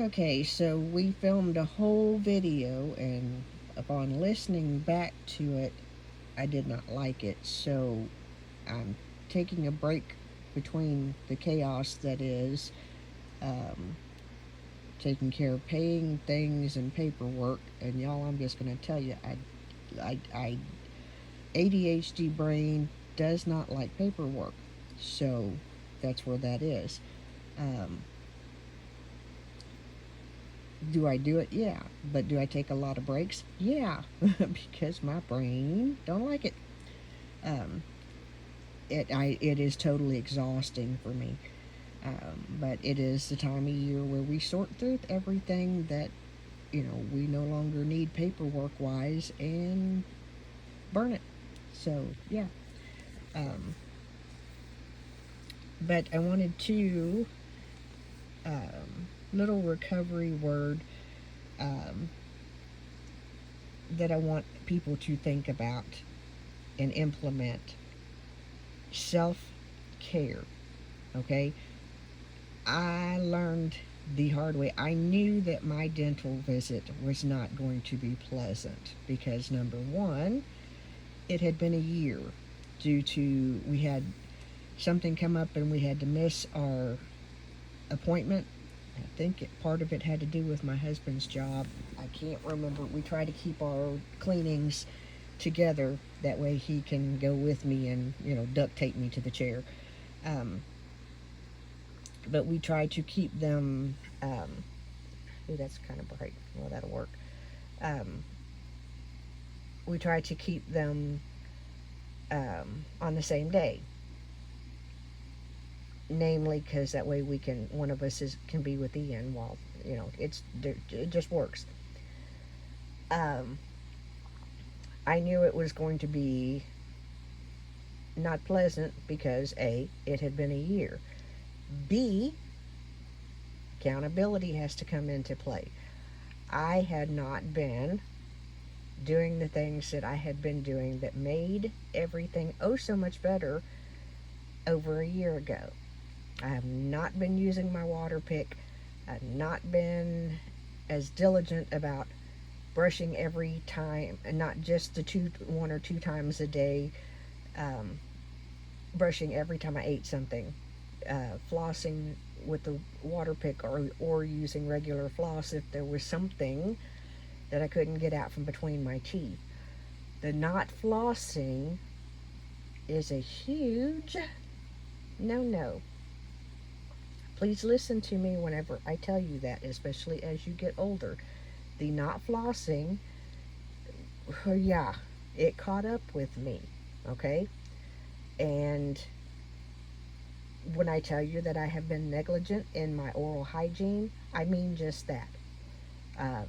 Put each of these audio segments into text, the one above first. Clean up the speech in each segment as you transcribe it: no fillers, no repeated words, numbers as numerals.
Okay, so we filmed a whole video, and upon listening back to it, I did not like it. So I'm taking a break between the chaos that is um, taking care of paying things and paperwork. And y'all, I'm just going to tell you, I ADHD brain does not like paperwork. So that's where that is. Um, Do I do it? Yeah. But do I take a lot of breaks? Yeah. Because my brain don't like it. Um, it is totally exhausting for me. But it is the time of year where we sort through everything that we no longer need paperwork wise and burn it. So yeah. Um, but I wanted to little recovery word um, that I want people to think about and implement: self care. Okay, I learned the hard way. I knew that my dental visit was not going to be pleasant because, number one, it had been a year due to we had something come up and we had to miss our appointment. I think part of it had to do with my husband's job. I can't remember. We try to keep our cleanings together. That way he can go with me and, duct tape me to the chair. Um, but we try to keep them. Ooh, that's kind of bright. Well, that'll work. Um, we try to keep them on the same day, namely because that way we can one of us can be with Ian while it just works. Um, I knew it was going to be not pleasant because A, it had been a year. B, accountability has to come into play. I had not been doing the things that I had been doing that made everything oh so much better over a year ago. I have not been using my water pick. I've not been as diligent about brushing every time, and not just the one or two times a day, um, brushing every time I ate something, flossing with the water pick, or using regular floss if there was something that I couldn't get out from between my teeth. The not flossing is a huge no no. Please listen to me whenever I tell you that, especially as you get older. The not flossing, yeah, it caught up with me, okay? And when I tell you that I have been negligent in my oral hygiene, I mean just that. Um,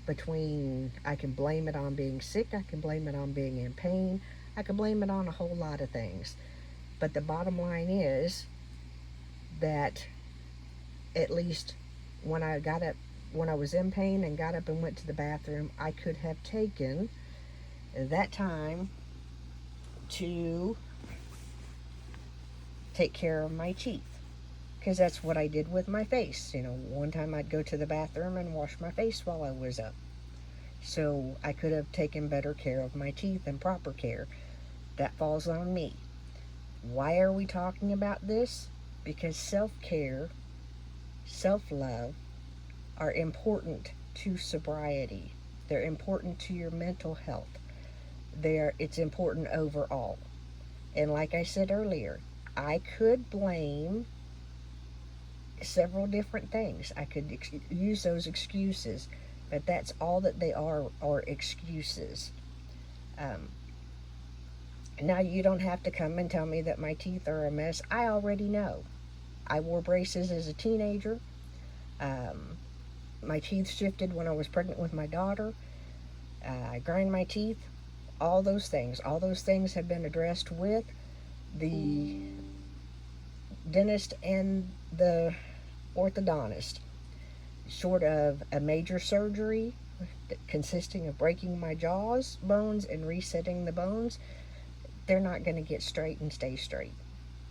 I can blame it on being sick, I can blame it on being in pain, I can blame it on a whole lot of things. But the bottom line is that at least when I got up, when I was in pain and got up and went to the bathroom, I could have taken that time to take care of my teeth. Because that's what I did with my face. One time I'd go to the bathroom and wash my face while I was up. So I could have taken better care of my teeth and proper care. That falls on me. Why are we talking about this? Because self care, self love are important to sobriety. They're important to your mental health. It's important overall. And like I said earlier, I could blame several different things. I could use those excuses, but that's all that they are excuses. Um, Now, you don't have to come and tell me that my teeth are a mess. I already know. I wore braces as a teenager. Um, my teeth shifted when I was pregnant with my daughter. I grind my teeth. All those things. All those things have been addressed with the dentist and the orthodontist. Short of a major surgery consisting of breaking my jaws bones and resetting the bones, they're not going to get straight and stay straight.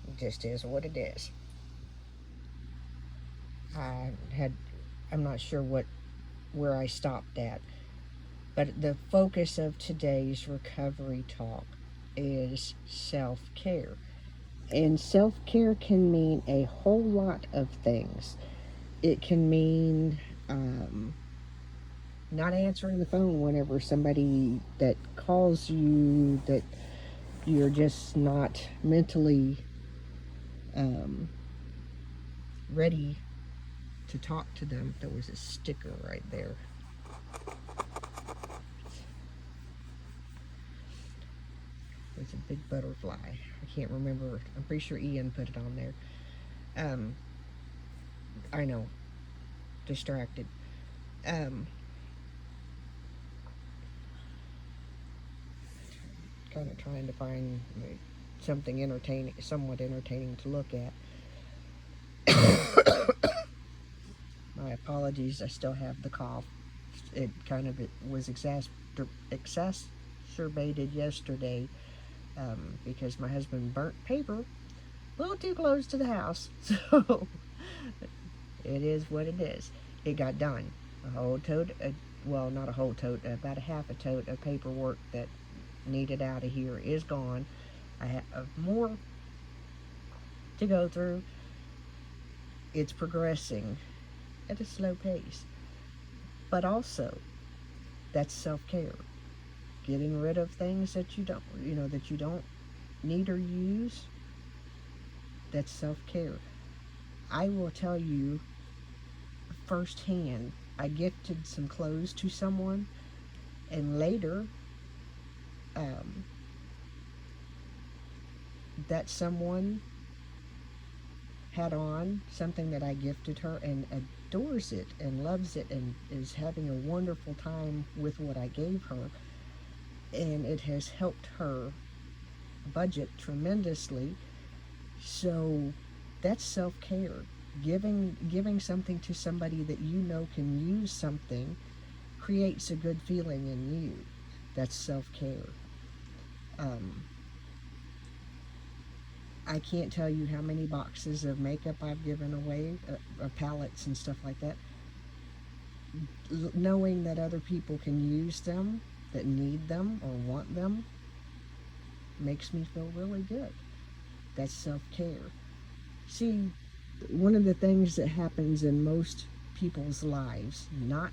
It just is what it is. I had I'm not sure where I stopped at. But the focus of today's recovery talk is self care. And self care can mean a whole lot of things. It can mean not answering the phone whenever somebody that calls you that you're just not mentally um, ready to talk to them. There was a sticker right there. It's a big butterfly. I can't remember. I'm pretty sure Ian put it on there. Um, I know. Distracted. Um, kind of trying to find something entertaining, somewhat entertaining to look at. My apologies. I still have the cough. It was exacerbated yesterday because my husband burnt paper a little too close to the house. So it is what it is. It got done. A whole tote, well, not a whole tote, about a half a tote of paperwork that needed out of here is gone. I have more to go through. It's progressing at a slow pace. But also, that's self-care. Getting rid of things that you don't need or use. That's self-care. I will tell you firsthand, I gifted some clothes to someone, and later that someone had on something that I gifted her and adores it and loves it and is having a wonderful time with what I gave her, and it has helped her budget tremendously. So that's self-care. Giving something to somebody that you know can use something creates a good feeling in you. That's self-care. I can't tell you how many boxes of makeup I've given away, palettes and stuff like that. Knowing that other people can use them, that need them or want them, makes me feel really good. That's self-care. See, one of the things that happens in most people's lives, not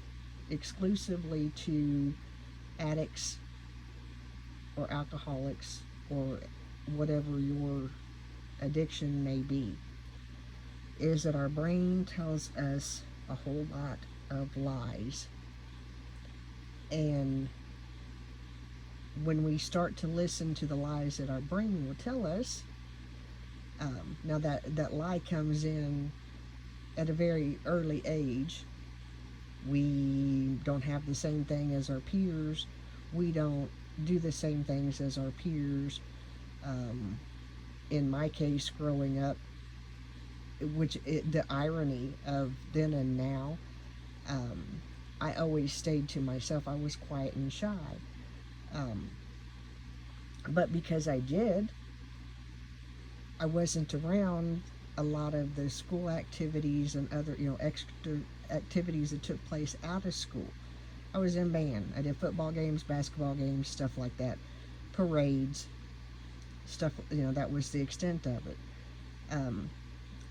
exclusively to addicts or alcoholics or whatever your addiction may be, is that our brain tells us a whole lot of lies. And when we start to listen to the lies that our brain will tell us, now that lie comes in at a very early age. We don't have the same thing as our peers. We don't do the same things as our peers. In my case, growing up, the irony of then and now, I always stayed to myself. I was quiet and shy. But because I did, I wasn't around a lot of the school activities and other, extra activities that took place out of school. I was in band. I did football games, basketball games, stuff like that, parades, stuff. That was the extent of it. And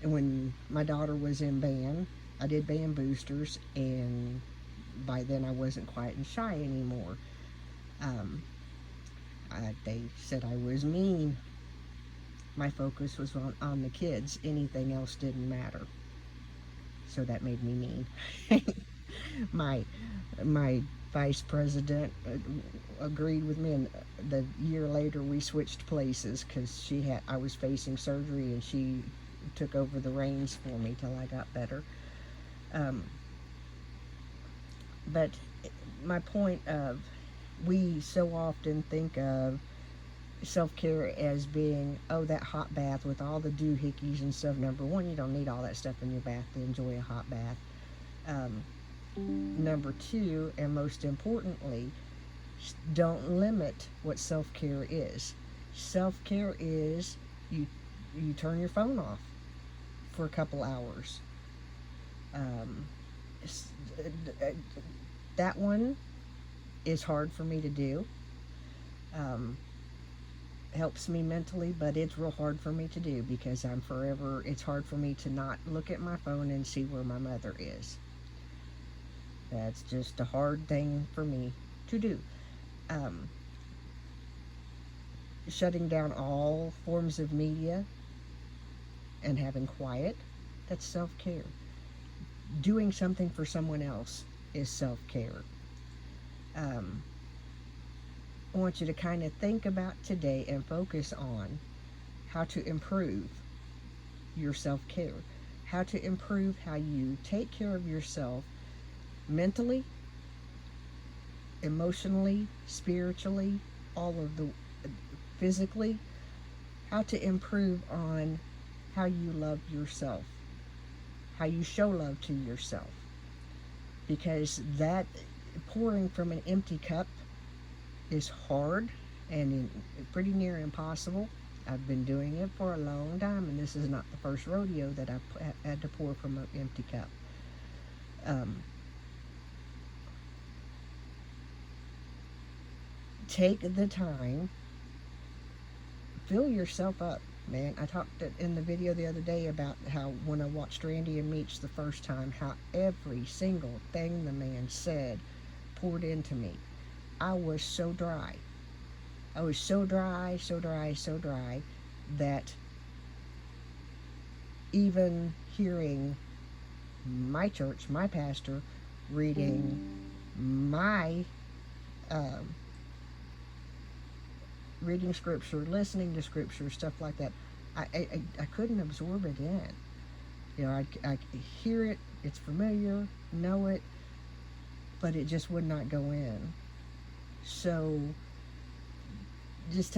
when my daughter was in band, I did band boosters, and by then I wasn't quiet and shy anymore. They said I was mean. My focus was on the kids. Anything else didn't matter. So that made me mean. my vice president agreed with me, and the year later we switched places because I was facing surgery, and she took over the reins for me till I got better. But my point of, we so often think of self-care as being, that hot bath with all the doohickeys and stuff. Number one, you don't need all that stuff in your bath to enjoy a hot bath. Number two, and most importantly, don't limit what self-care is. Self-care is you turn your phone off for a couple hours. that one is hard for me to do. Um, Helps me mentally, but it's real hard for me to do because it's hard for me to not look at my phone and see where my mother is. That's just a hard thing for me to do. Um, Shutting down all forms of media and having quiet, that's self-care. Doing something for someone else is self-care. Um, I want you to kind of think about today and focus on how to improve your self-care, how to improve how you take care of yourself mentally, emotionally, spiritually, all of the physically, how to improve on how you love yourself, how you show love to yourself. Because that pouring from an empty cup is hard and pretty near impossible. I've been doing it for a long time, and this is not the first rodeo that I've had to pour from an empty cup. Take the time, fill yourself up, man. I talked in the video the other day about how when I watched Randy and Meech the first time, how every single thing the man said poured into me. I was so dry. I was so dry, so dry, so dry that even hearing my church, my pastor, reading my reading scripture, listening to scripture, stuff like that, I couldn't absorb it in. You know, I hear it, it's familiar, know it, but it just would not go in. So just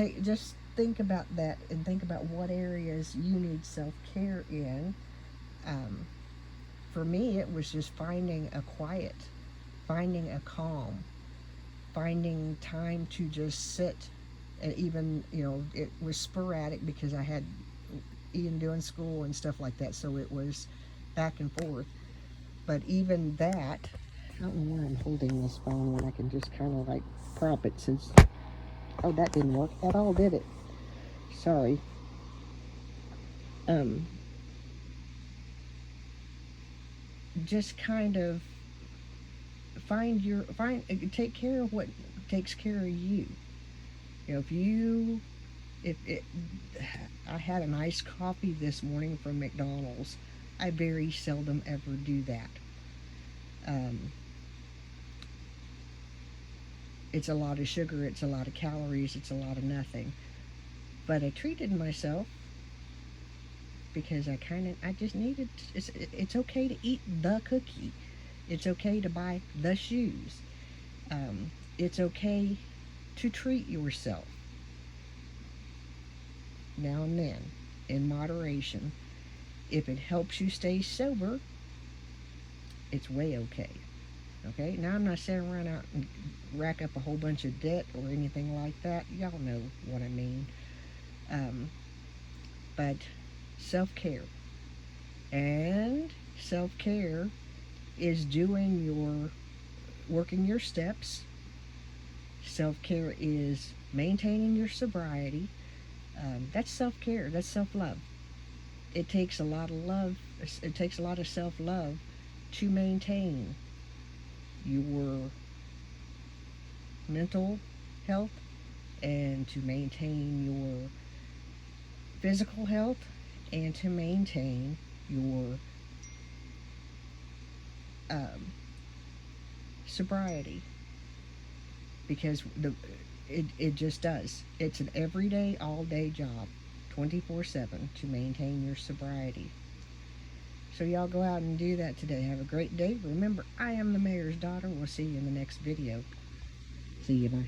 think about that and think about what areas you need self-care in. For me, it was just finding a quiet, finding a calm, finding time to just sit. And even, it was sporadic because I had Ian doing school and stuff like that, so it was back and forth. But even that, I don't know why I'm holding this phone when I can just kind of like prop it since, oh, that didn't work at all, did it? Sorry. Just kind of take care of what takes care of you. You know, I had an iced coffee this morning from McDonald's. I very seldom ever do that. It's a lot of sugar, it's a lot of calories, it's a lot of nothing. But I treated myself because I just needed, it's okay to eat the cookie. It's okay to buy the shoes. It's okay to treat yourself now and then in moderation. If it helps you stay sober, it's way okay. Okay, now I'm not saying run out and rack up a whole bunch of debt or anything like that. Y'all know what I mean. But self-care. And self-care is working your steps. Self-care is maintaining your sobriety. That's self-care. That's self-love. It takes a lot of love. It takes a lot of self-love to maintain your mental health and to maintain your physical health and to maintain your sobriety, because it just does. It's an everyday, all-day job, 24/7, to maintain your sobriety. So y'all go out and do that today. Have a great day. Remember, I am the mayor's daughter. We'll see you in the next video. See you, bye.